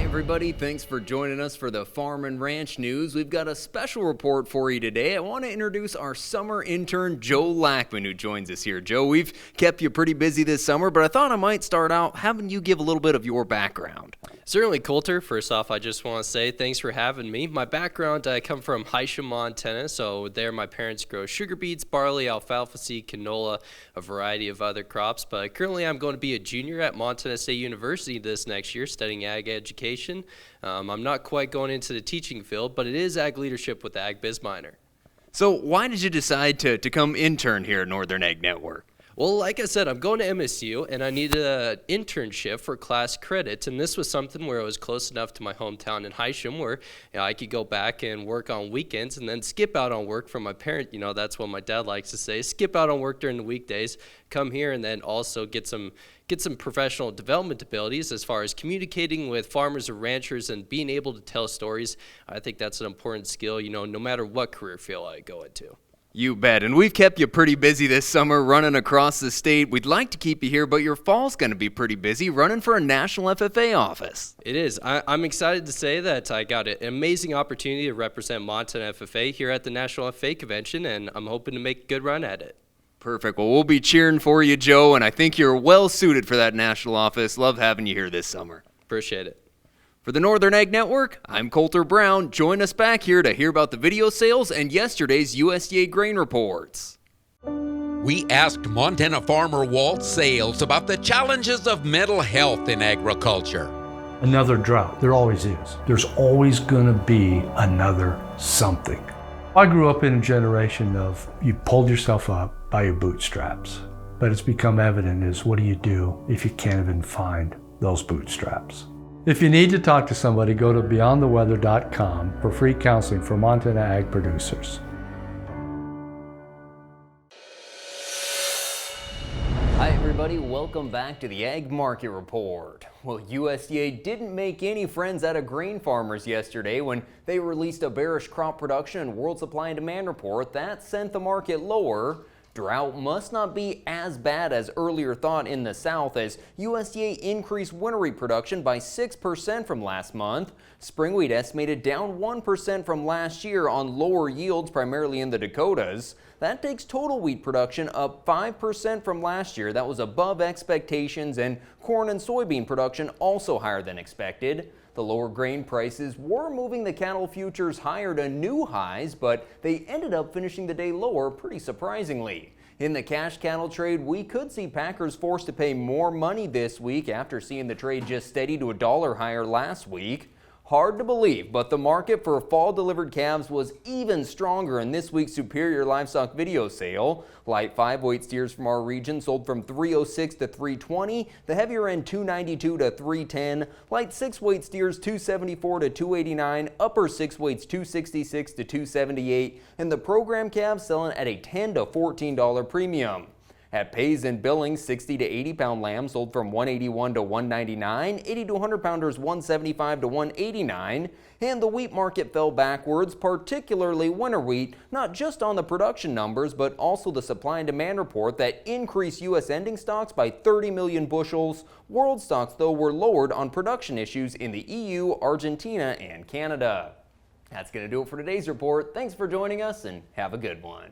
Everybody, thanks for joining us for the Farm and Ranch News. We've got a special report for you today. I want to introduce our summer intern, Joe Lackman, who joins us here. Joe, we've kept you pretty busy this summer, but I thought I might start out having you give a little bit of your background. Certainly, Colter. First off, I just want to say thanks for having me. My background, I come from Hysham, Montana, so there my parents grow sugar beets, barley, alfalfa seed, canola, a variety of other crops. But currently I'm going to be a junior at Montana State University this next year studying ag education. I'm not quite going into the teaching field, but it is ag leadership with the Ag Biz minor. So why did you decide to come intern here at Northern Ag Network? Well, like I said, I'm going to MSU, and I needed an internship for class credits, and this was something where it was close enough to my hometown in Hysham where I could go back and work on weekends and then skip out on work from my parent. That's what my dad likes to say, skip out on work during the weekdays, come here, and then also get some professional development abilities as far as communicating with farmers or ranchers and being able to tell stories. I think that's an important skill, no matter what career field I go into. You bet, and we've kept you pretty busy this summer running across the state. We'd like to keep you here, but your fall's going to be pretty busy running for a national FFA office. It is. I'm excited to say that I got an amazing opportunity to represent Montana FFA here at the National FFA Convention, and I'm hoping to make a good run at it. Perfect. Well, we'll be cheering for you, Joe, and I think you're well suited for that national office. Love having you here this summer. Appreciate it. For the Northern Ag Network, I'm Colter Brown. Join us back here to hear about the video sales and yesterday's USDA grain reports. We asked Montana farmer Walt Sales about the challenges of mental health in agriculture. Another drought. There always is. There's always going to be another something. I grew up in a generation of you pulled yourself up by your bootstraps. But it's become evident is what do you do if you can't even find those bootstraps? If you need to talk to somebody, go to beyondtheweather.com for free counseling for Montana ag producers. Hi everybody, welcome back to the Ag Market Report. Well, USDA didn't make any friends out of grain farmers yesterday when they released a bearish crop production and world supply and demand report that sent the market lower. Drought must not be as bad as earlier thought in the South as USDA increased winter wheat production by 6% from last month. Spring wheat estimated down 1% from last year on lower yields, primarily in the Dakotas. That takes total wheat production up 5% from last year. That was above expectations, and corn and soybean production also higher than expected. The lower grain prices were moving the cattle futures higher to new highs, but they ended up finishing the day lower pretty surprisingly. In the cash cattle trade, we could see packers forced to pay more money this week after seeing the trade just steady to $1 higher last week. Hard to believe, but the market for fall delivered calves was even stronger in this week's Superior Livestock video sale. Light 5-weight steers from our region sold from $306 to $320, the heavier end $292 to $310, light 6-weight steers $274 to $289, upper 6 weights $266 to $278, and the program calves selling at a $10 to $14 premium. At Pays and Billings, 60 to 80 pound lambs sold from $181 to $199, 80 to 100 pounders $175 to $189, and the wheat market fell backwards, particularly winter wheat, not just on the production numbers, but also the supply and demand report that increased U.S. ending stocks by 30 million bushels. World stocks, though, were lowered on production issues in the EU, Argentina, and Canada. That's going to do it for today's report. Thanks for joining us, and have a good one.